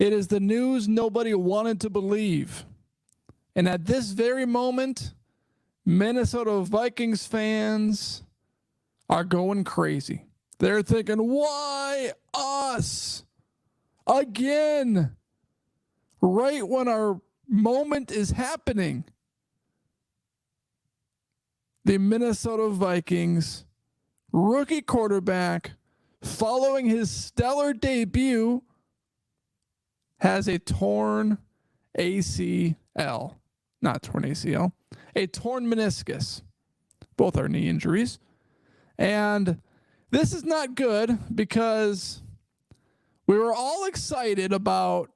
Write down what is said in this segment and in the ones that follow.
It is the news nobody wanted to believe. And at this very moment, Minnesota Vikings fans are going crazy. They're thinking, why us? Again. Right when our moment is happening. The Minnesota Vikings rookie quarterback, following his stellar debut, has a torn ACL. Not torn ACL. A torn meniscus. Both are knee injuries. And this is not good because we were all excited about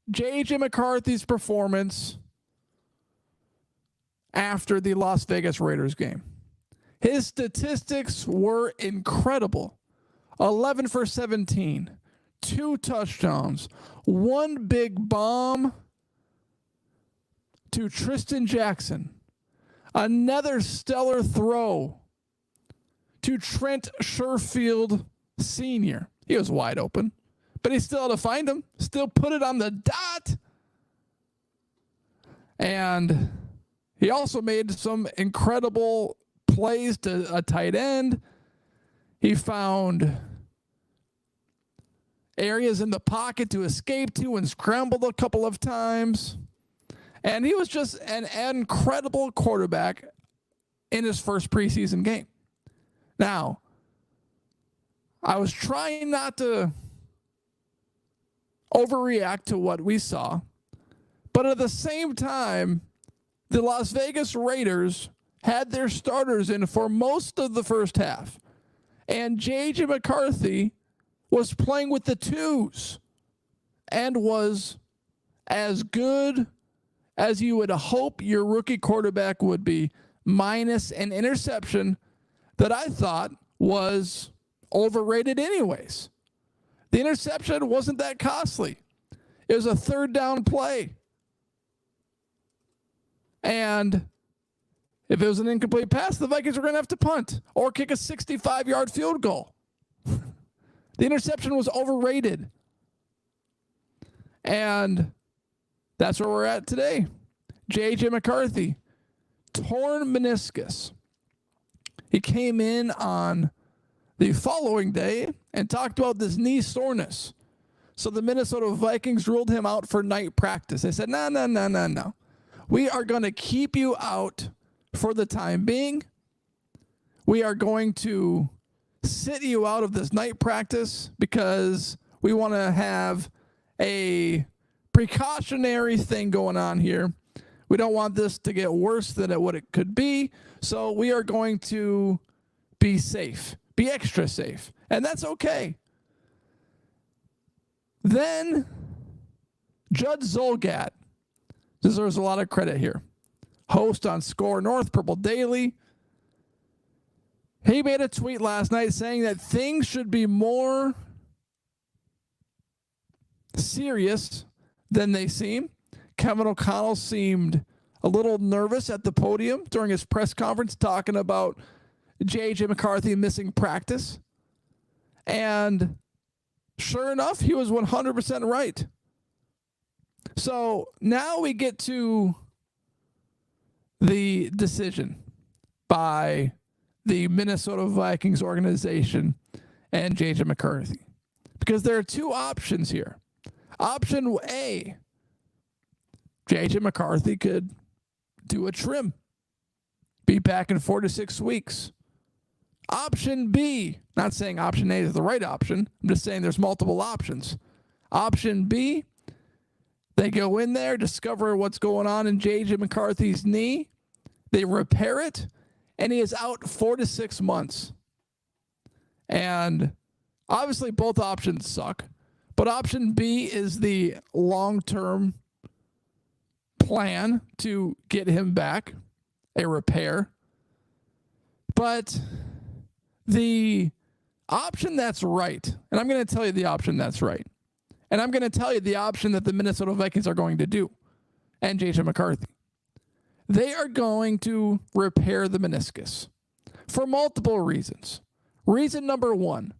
J.J. McCarthy's performance after the Las Vegas Raiders game. His statistics were incredible. 11 for 17, 2 touchdowns, 1 big bomb to Tristan Jackson, another stellar throw to Trent Sherfield Sr. He was wide open, but he still had to find him, still put it on the dot. And he also made some incredible plays to a tight end. He found areas in the pocket to escape to and scrambled a couple of times. And he was just an incredible quarterback in his first preseason game. Now, I was trying not to overreact to what we saw, but at the same time, the Las Vegas Raiders had their starters in for most of the first half. And J.J. McCarthy was playing with the twos and was as good as you would hope your rookie quarterback would be, minus an interception that I thought was overrated anyways. The interception wasn't that costly. It was a third down play. And if it was an incomplete pass, the Vikings were going to have to punt or kick a 65-yard field goal. The interception was overrated. And that's where we're at today. J.J. McCarthy, torn meniscus. He came in on the following day and talked about this knee soreness. So the Minnesota Vikings ruled him out for night practice. They said, no. We are going to keep you out for the time being. We are going to sit you out of this night practice because we want to have a precautionary thing going on here. We don't want this to get worse than what it could be. So we are going to be safe, be extra safe. And that's okay. Then Judd Zulgad deserves a lot of credit here. Host on Score North, Purple Daily. He made a tweet last night saying that things should be more serious than they seem. Kevin O'Connell seemed a little nervous at the podium during his press conference talking about J.J. McCarthy missing practice. And sure enough, he was 100% right. So now we get to the decision by the Minnesota Vikings organization and J.J. McCarthy. Because there are two options here. Option A, J.J. McCarthy could do a trim, be back in 4 to 6 weeks. Option B, not saying option A is the right option. I'm just saying there's multiple options. Option B, they go in there, discover what's going on in J.J. McCarthy's knee. They repair it, and he is out 4 to 6 months. And obviously both options suck. But option B is the long-term plan to get him back, a repair. But the option that's right, and I'm going to tell you the option that's right, and I'm going to tell you the option that the Minnesota Vikings are going to do, and J.J. McCarthy. They are going to repair the meniscus for multiple reasons. Reason number one,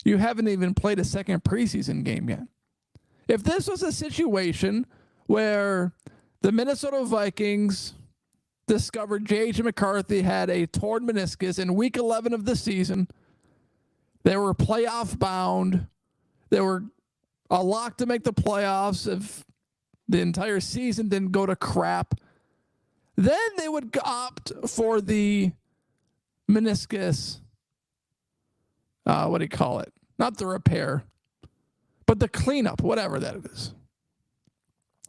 you haven't even played a second preseason game yet. If this was a situation where the Minnesota Vikings discovered J.J. McCarthy had a torn meniscus in week 11 of the season, they were playoff bound, they were a lock to make the playoffs if the entire season didn't go to crap, then they would opt for the meniscus, what do you call it? Not the repair, but the cleanup, whatever that is.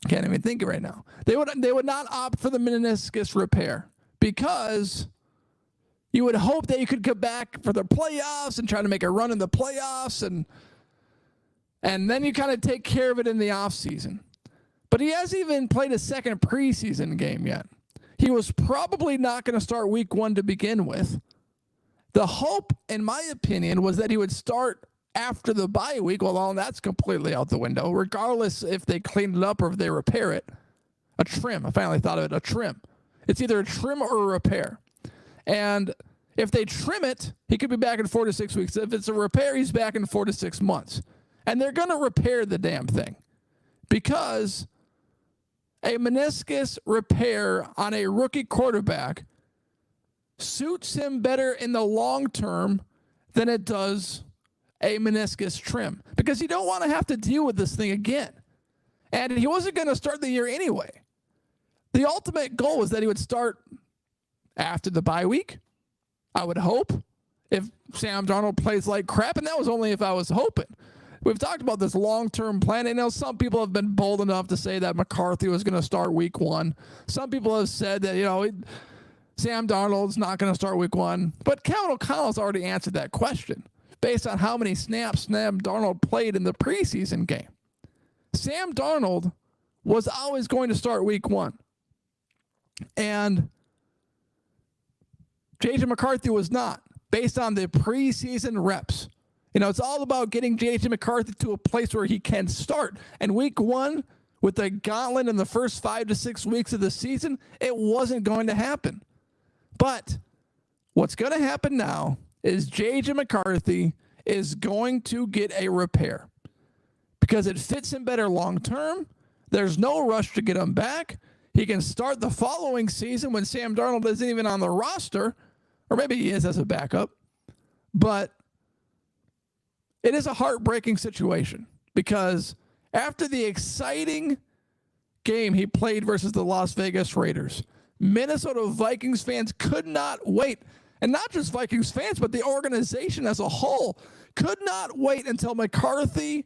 Can't even think right now. They would not opt for the meniscus repair because you would hope that you could come back for the playoffs and try to make a run in the playoffs, and then you kind of take care of it in the offseason. But he hasn't even played a second preseason game yet. He was probably not going to start week 1 to begin with. The hope, in my opinion, was that he would start after the bye week. Well, that's completely out the window, regardless if they clean it up or if they repair it. A trim. I finally thought of it, a trim. It's either a trim or a repair. And if they trim it, he could be back in 4 to 6 weeks. If it's a repair, he's back in 4 to 6 months. And they're going to repair the damn thing because a meniscus repair on a rookie quarterback suits him better in the long term than it does a meniscus trim, because you don't want to have to deal with this thing again. And he wasn't going to start the year anyway. The ultimate goal was that he would start after the bye week, I would hope, if Sam Darnold plays like crap, and that was only if I was hoping. We've talked about this long-term plan. I know some people have been bold enough to say that McCarthy was going to start week 1. Some people have said that, Sam Darnold's not going to start week 1. But Kevin O'Connell's already answered that question based on how many snaps Sam Darnold played in the preseason game. Sam Darnold was always going to start week 1. And J.J. McCarthy was not, based on the preseason reps. It's all about getting J.J. McCarthy to a place where he can start. And week 1, with the gauntlet in the first 5 to 6 weeks of the season, it wasn't going to happen. But what's going to happen now is J.J. McCarthy is going to get a repair because it fits him better long term. There's no rush to get him back. He can start the following season when Sam Darnold isn't even on the roster, or maybe he is as a backup. But it is a heartbreaking situation because after the exciting game he played versus the Las Vegas Raiders, Minnesota Vikings fans could not wait. And not just Vikings fans, but the organization as a whole could not wait until McCarthy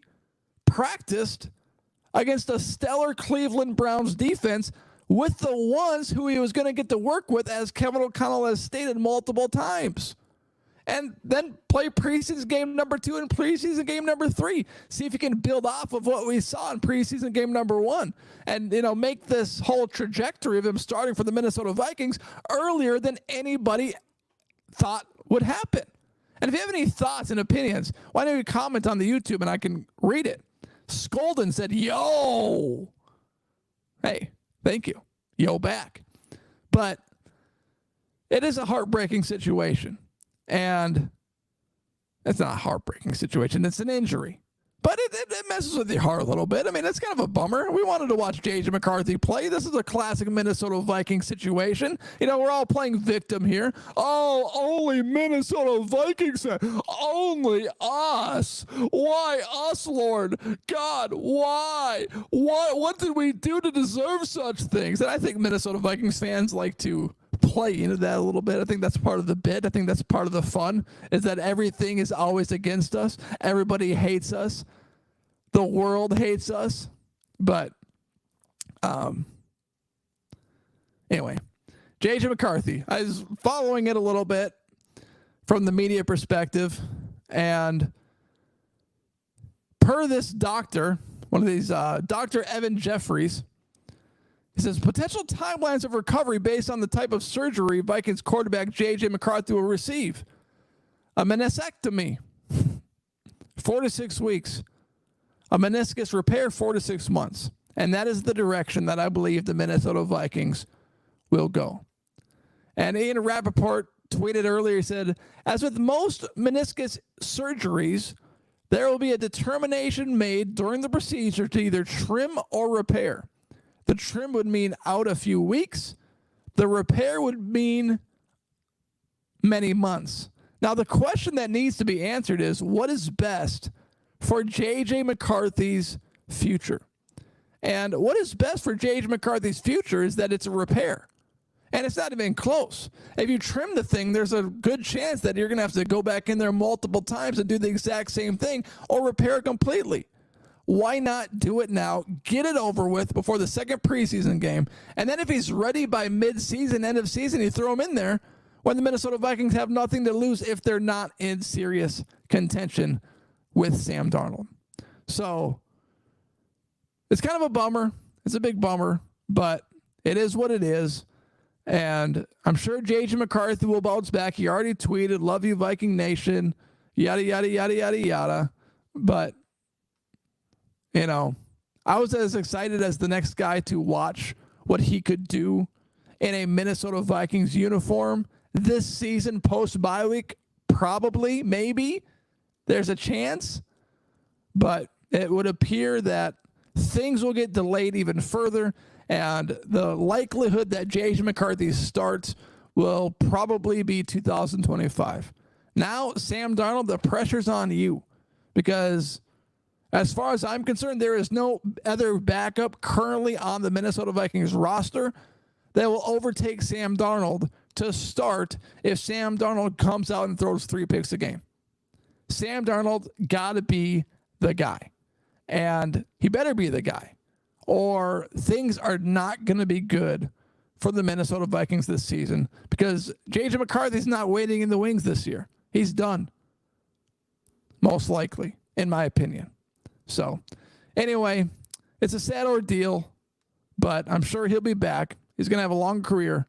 practiced against a stellar Cleveland Browns defense with the ones who he was going to get to work with, as Kevin O'Connell has stated multiple times. And then play preseason game number 2 and preseason game number 3. See if you can build off of what we saw in preseason game number 1. And, make this whole trajectory of him starting for the Minnesota Vikings earlier than anybody thought would happen. And if you have any thoughts and opinions, why don't you comment on the YouTube and I can read it. Skolden said, yo. Hey, thank you. Yo back. But it is a heartbreaking situation. And it's not a heartbreaking situation. It's an injury. But it messes with your heart a little bit. I mean, it's kind of a bummer. We wanted to watch J.J. McCarthy play. This is a classic Minnesota Vikings situation. We're all playing victim here. Oh, only Minnesota Vikings. Only us. Why us, Lord? God, why? What did we do to deserve such things? And I think Minnesota Vikings fans like to play into that a little bit. I think that's part of the bit. I think that's part of the fun, is that everything is always against us. Everybody hates us. The world hates us. But anyway, J.J. McCarthy. I was following it a little bit from the media perspective, and per this doctor, one of these, Dr. Evan Jeffries, he says, potential timelines of recovery based on the type of surgery Vikings quarterback J.J. McCarthy will receive. A meniscectomy, 4 to 6 weeks. A meniscus repair, 4 to 6 months. And that is the direction that I believe the Minnesota Vikings will go. And Ian Rappaport tweeted earlier, he said, as with most meniscus surgeries, there will be a determination made during the procedure to either trim or repair. The trim would mean out a few weeks. The repair would mean many months. Now, the question that needs to be answered is, what is best for J.J. McCarthy's future? And what is best for J.J. McCarthy's future is that it's a repair. And it's not even close. If you trim the thing, there's a good chance that you're going to have to go back in there multiple times and do the exact same thing or repair it completely. Why not do it now, get it over with before the second preseason game, and then if he's ready by mid-season, end of season, you throw him in there when the Minnesota Vikings have nothing to lose if they're not in serious contention with Sam Darnold. So it's kind of a bummer. It's a big bummer, but it is what it is. And I'm sure J.J. McCarthy will bounce back. He already tweeted, "Love you, Viking Nation," yada, yada, yada, yada, yada. But, you know, I was as excited as the next guy to watch what he could do in a Minnesota Vikings uniform this season post-bye week. Probably, maybe. There's a chance. But it would appear that things will get delayed even further. And the likelihood that J.J. McCarthy starts will probably be 2025. Now, Sam Darnold, the pressure's on you. Because as far as I'm concerned, there is no other backup currently on the Minnesota Vikings roster that will overtake Sam Darnold to start if Sam Darnold comes out and throws 3 picks a game. Sam Darnold got to be the guy. And he better be the guy, or things are not going to be good for the Minnesota Vikings this season, because J.J. McCarthy's not waiting in the wings this year. He's done, most likely, in my opinion. So, anyway, it's a sad ordeal, but I'm sure he'll be back. He's going to have a long career.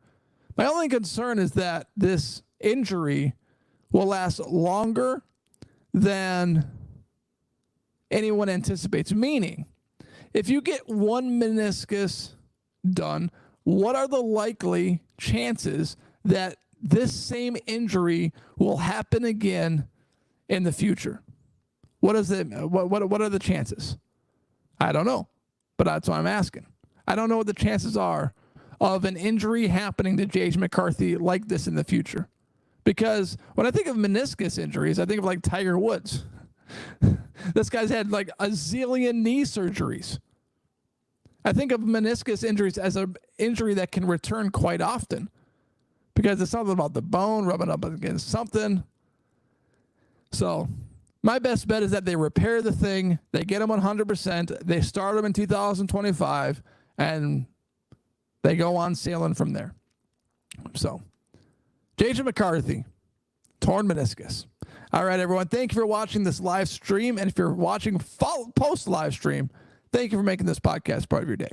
My only concern is that this injury will last longer than anyone anticipates. Meaning, if you get one meniscus done, what are the likely chances that this same injury will happen again in the future? What is it? What are the chances? I don't know, but that's why I'm asking. I don't know what the chances are of an injury happening to J.J. McCarthy like this in the future. Because when I think of meniscus injuries, I think of like Tiger Woods. This guy's had like a zillion knee surgeries. I think of meniscus injuries as an injury that can return quite often because it's something about the bone rubbing up against something. So my best bet is that they repair the thing, they get him 100%, they start him in 2025, and they go on sailing from there. So J.J. McCarthy, torn meniscus. All right, everyone. Thank you for watching this live stream. And if you're watching post live stream, thank you for making this podcast part of your day.